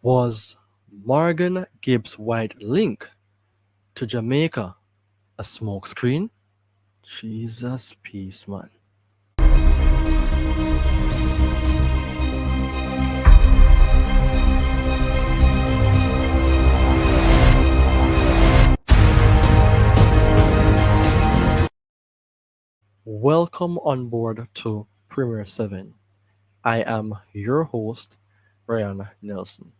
Was Morgan Gibbs-White link to Jamaica a smokescreen? Jesus peace, man. Welcome on board to Premier 7. I am your host, Ryan Nelson,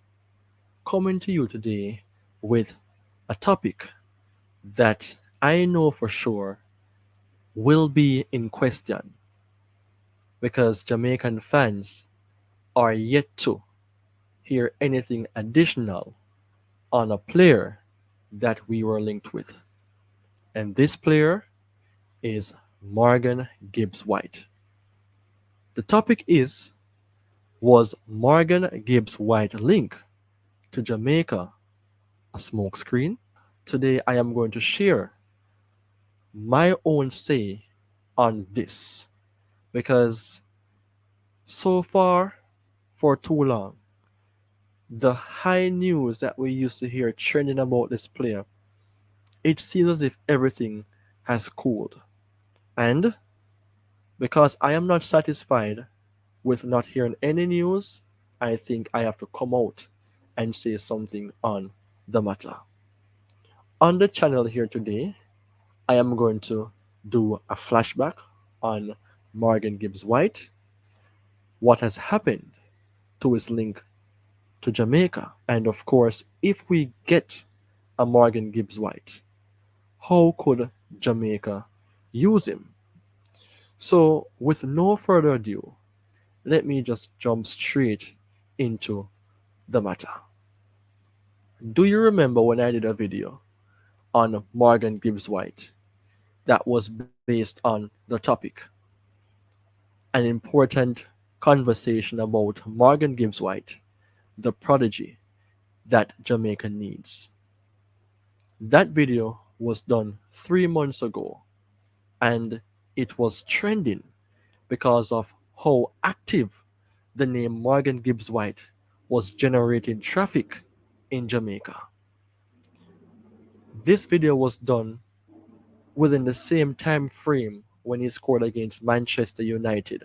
coming to you today with a topic that I know for sure will be in question because Jamaican fans are yet to hear anything additional on a player that we were linked with. And this player is Morgan Gibbs-White. The topic is, was Morgan Gibbs-White link to Jamaica a smokescreen? Today I am going to share my own say on this because so far, for too long, the high news that we used to hear trending about this player, it seems as if everything has cooled. And because I am not satisfied with not hearing any news, I think I have to come out and say something on the matter. On the channel here today, I am going to do a flashback on Morgan Gibbs-White, what has happened to his link to Jamaica, and of course, if we get a Morgan Gibbs-White, how could Jamaica use him? So, with no further ado, let me just jump straight into the matter. Do you remember when I did a video on Morgan Gibbs-White that was based on the topic? An important conversation about Morgan Gibbs-White, the prodigy that Jamaica needs. That video was done 3 months ago and it was trending because of how active the name Morgan Gibbs-White was generating traffic in Jamaica. This video was done within the same time frame when he scored against Manchester United,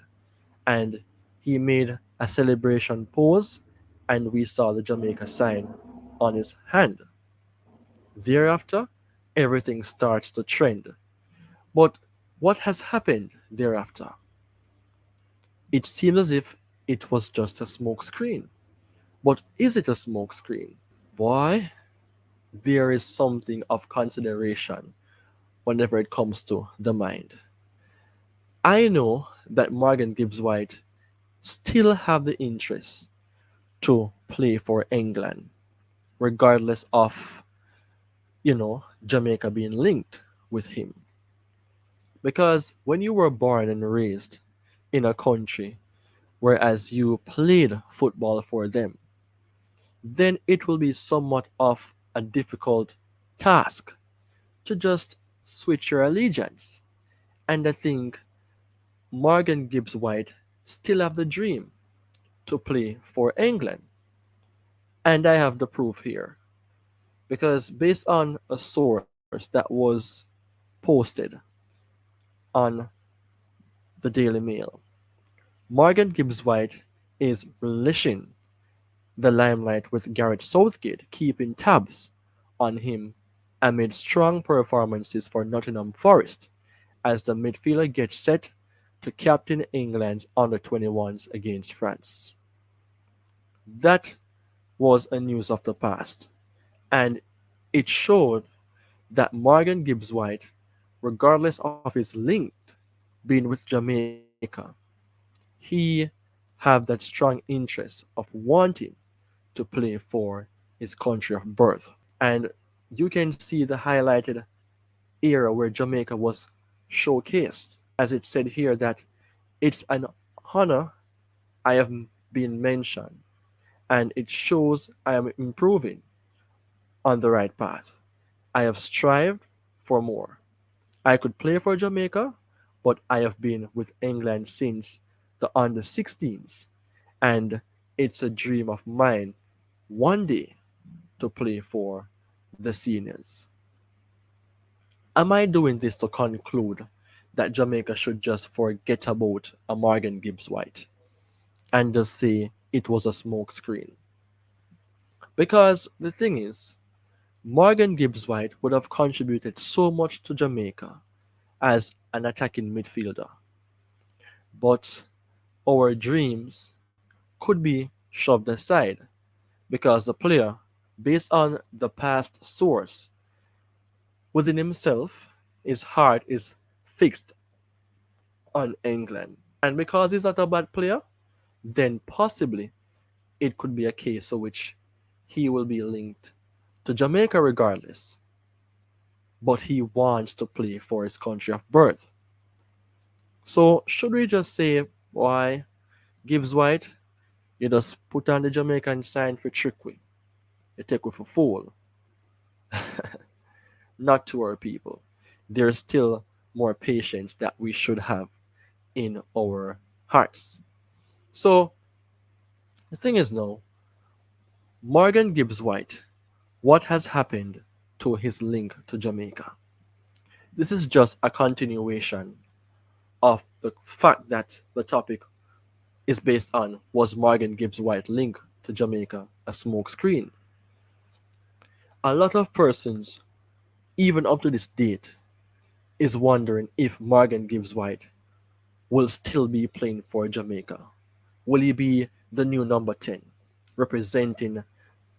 and he made a celebration pose and we saw the Jamaica sign on his hand. Thereafter, everything starts to trend. But what has happened thereafter? It seems as if it was just a smokescreen. But is it a smokescreen? Boy, there is something of consideration whenever it comes to the mind. I know that Morgan Gibbs-White still have the interest to play for England, regardless of, Jamaica being linked with him. Because when you were born and raised in a country, whereas you played football for them, then it will be somewhat of a difficult task to just switch your allegiance. And I think Morgan Gibbs-White still have the dream to play for England. And I have the proof here. Because based on a source that was posted on the Daily Mail, Morgan Gibbs-White is relishing the limelight with Gareth Southgate keeping tabs on him amid strong performances for Nottingham Forest as the midfielder gets set to captain England's under-21s against France. That was a news of the past, and it showed that Morgan Gibbs-White, regardless of his link being with Jamaica, he have that strong interest of wanting to play for his country of birth. And you can see the highlighted era where Jamaica was showcased, as it said here that it's an honor I have been mentioned, and it shows I am improving on the right path. I have strived for more. I could play for Jamaica, but I have been with England since the under 16s, and it's a dream of mine one day to play for the seniors. Am I doing this to conclude that Jamaica should just forget about a Morgan Gibbs-White and just say it was a smokescreen? Because the thing is, Morgan Gibbs-White would have contributed so much to Jamaica as an attacking midfielder, but our dreams could be shoved aside because the player, based on the past source within himself, his heart is fixed on England. And because he's not a bad player, then possibly it could be a case in which he will be linked to Jamaica regardless, but he wants to play for his country of birth. So should we just say, why, Gibbs White, you just put on the Jamaican sign for trickery? You take with a fool. Not to our people. There's still more patience that we should have in our hearts. So the thing is now, Morgan Gibbs White, what has happened to his link to Jamaica? This is just a continuation of the fact that the topic is based on, was Morgan Gibbs White link to Jamaica a smokescreen? A lot of persons, even up to this date, is wondering if Morgan Gibbs White will still be playing for Jamaica. Will he be the new number 10, representing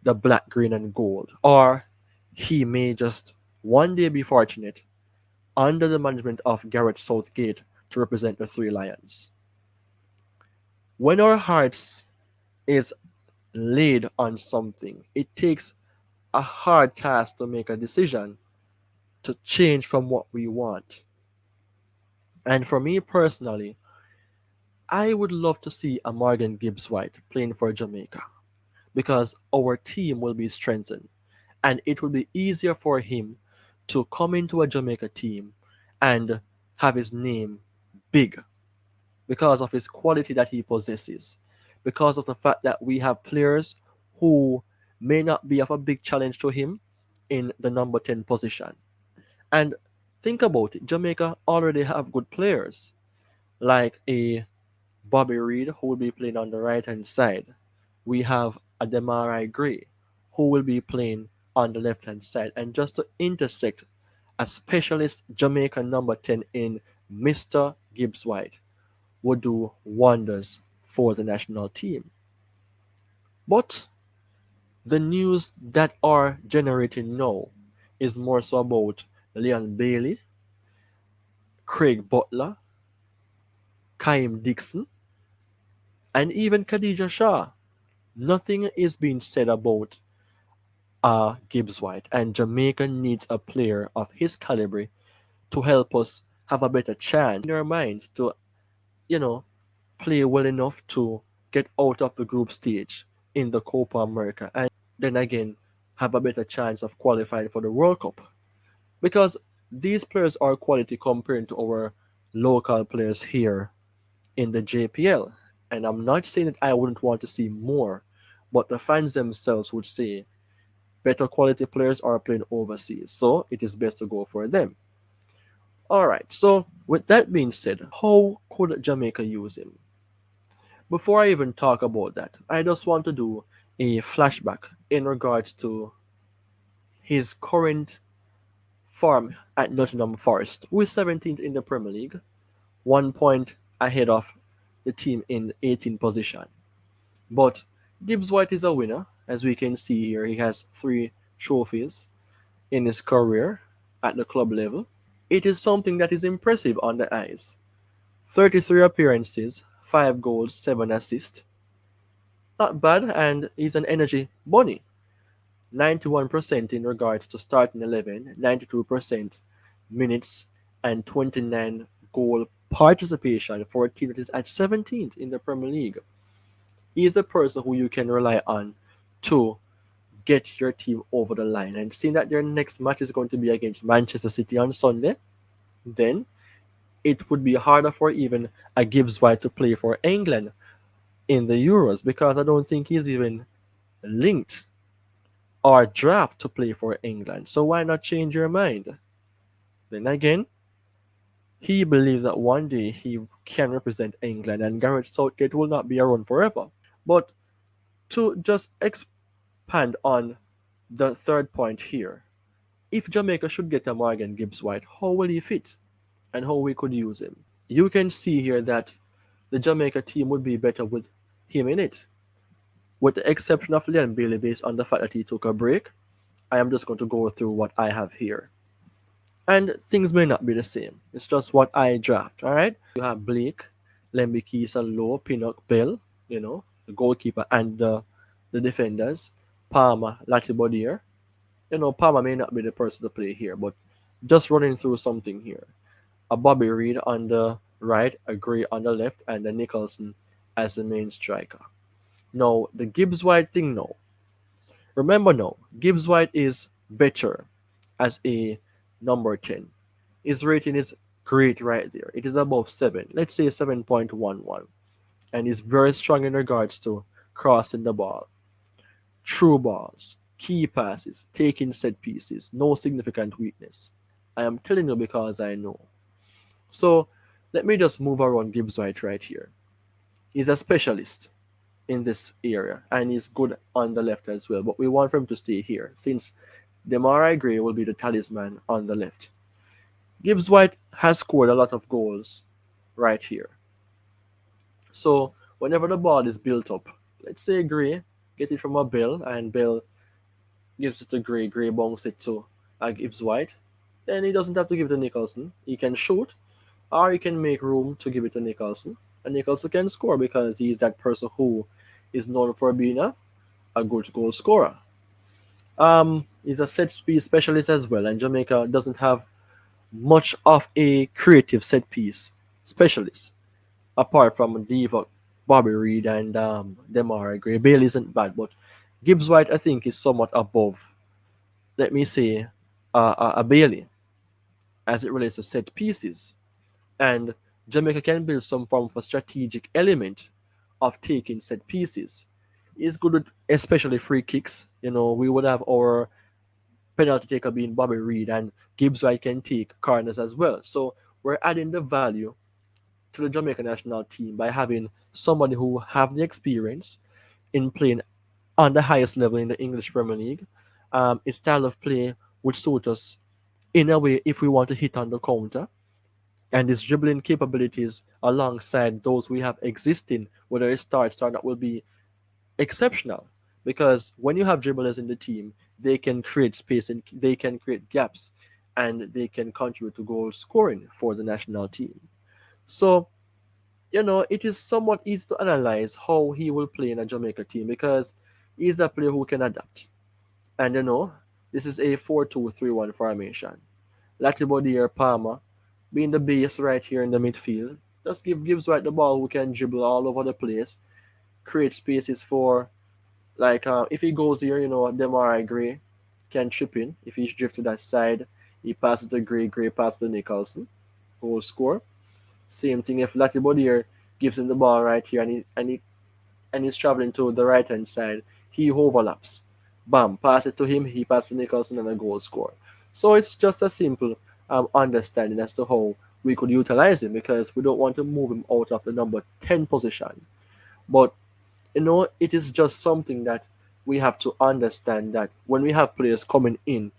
the black, green, and gold? Or he may just one day be fortunate under the management of Gareth Southgate to represent the Three Lions. When our hearts is laid on something, it takes a hard task to make a decision to change from what we want. And for me personally, I would love to see a Morgan Gibbs White playing for Jamaica because our team will be strengthened and it will be easier for him to come into a Jamaica team and have his name big because of his quality that he possesses, because of the fact that we have players who may not be of a big challenge to him in the number 10 position. And think about it, Jamaica already have good players like a Bobby Reed, who will be playing on the right hand side. We have a Demarai Gray, who will be playing on the left hand side. And just to intersect a specialist Jamaican number 10 in Mr. Gibbs White would do wonders for the national team. But the news that are generating now is more so about Leon Bailey, Craig Butler, Kaim Dixon, and even Khadija Shah. Nothing is being said about Gibbs White, and Jamaica needs a player of his caliber to help us have a better chance in our minds to, you know, play well enough to get out of the group stage in the Copa America, and then again have a better chance of qualifying for the World Cup. Because these players are quality compared to our local players here in the JPL. And I'm not saying that I wouldn't want to see more, but the fans themselves would say better quality players are playing overseas, so it is best to go for them. Alright, so with that being said, how could Jamaica use him? Before I even talk about that, I just want to do a flashback in regards to his current form at Nottingham Forest, who is 17th in the Premier League, 1 point ahead of the team in 18th position. But Gibbs White is a winner, as we can see here. He has 3 trophies in his career at the club level. It is something that is impressive on the eyes. 33 appearances, 5 goals, 7 assists. Not bad, and he's an energy bunny. 91% in regards to starting 11, 92% minutes, and 29 goal participation for a team that is at 17th in the Premier League. He is a person who you can rely on to get your team over the line. And seeing that their next match is going to be against Manchester City on Sunday, then it would be harder for even a Gibbs White to play for England in the Euros, because I don't think he's even linked or draft to play for England. So why not change your mind? Then again, he believes that one day he can represent England and Gareth Southgate will not be around forever. But to just expand on the third point here, if Jamaica should get a Morgan Gibbs-White, how will he fit and how we could use him? You can see here that the Jamaica team would be better with him in it. With the exception of Leon Bailey based on the fact that he took a break, I am just going to go through what I have here. And things may not be the same. It's just what I draft, alright? You have Blake, Lemby Keeson, Lowe, Pinnock, Bell, the goalkeeper and the defenders, Palmer, Latibodier. Palmer may not be the person to play here, but just running through something here. A Bobby Reed on the right, a Gray on the left, and a Nicholson as the main striker. Now, the Gibbs-White thing now. Remember now, Gibbs-White is better as a number 10. His rating is great right there. It is above 7. Let's say 7.11. And he's very strong in regards to crossing the ball, through balls, key passes, taking set pieces, no significant weakness. I am telling you because I know. So let me just move around Gibbs-White right here. He's a specialist in this area and he's good on the left as well. But we want him to stay here since Demarai Gray will be the talisman on the left. Gibbs-White has scored a lot of goals right here. So whenever the ball is built up, let's say Gray get it from a Bell and Bell gives it to Gray, Gray bounces it to Gibbs-White, then he doesn't have to give it to Nicholson. He can shoot or he can make room to give it to Nicholson. And Nicholson can score because he's that person who is known for being a good goal scorer. He's a set piece specialist as well, and Jamaica doesn't have much of a creative set piece specialist apart from Divock, Bobby Reed, and Demarai Gray. Bailey isn't bad, but Gibbs-White I think is somewhat above, let me say, a Bailey as it relates to set pieces. And Jamaica can build some form of a strategic element of taking set pieces. He's good with especially free kicks. We would have our penalty taker being Bobby Reed, and Gibbs-White can take corners as well. So we're adding the value to the Jamaican national team by having somebody who have the experience in playing on the highest level in the English Premier League. A style of play which suits us in a way if we want to hit on the counter. And his dribbling capabilities alongside those we have existing, whether it starts or not, will be exceptional. Because when you have dribblers in the team, they can create space and they can create gaps and they can contribute to goal scoring for the national team. So, it is somewhat easy to analyze how he will play in a Jamaica team because he's a player who can adapt. And this is a 4-2-3-1 formation. Latibodier Palmer being the base right here in the midfield. Just give Gibbs-White the ball who can dribble all over the place, create spaces for, like, if he goes here, Demarai Gray can chip in. If he drifts to that side, he passes to Gray, Gray passes to Nicholson, goal score. Same thing if Latibodier gives him the ball right here and he's traveling to the right hand side, he overlaps. Bam, pass it to him, he passes to Nicholson and a goal score. So it's just a simple understanding as to how we could utilize him because we don't want to move him out of the number 10 position. But it is just something that we have to understand that when we have players coming in,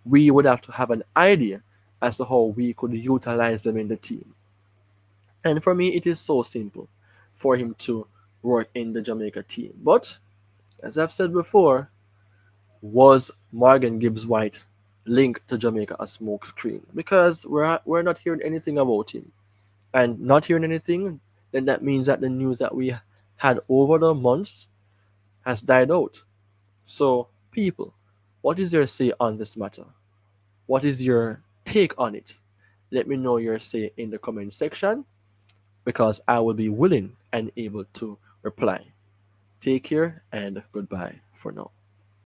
we would have to have an idea as to how we could utilize them in the team. And for me, it is so simple for him to work in the Jamaica team. But as I've said before, was Morgan Gibbs-White linked to Jamaica a smokescreen? Because we're not hearing anything about him. And not hearing anything, then that means that the news that we had over the months has died out. So, people, what is your say on this matter? What is your take on it? Let me know your say in the comment section because I will be willing and able to reply. Take care and goodbye for now.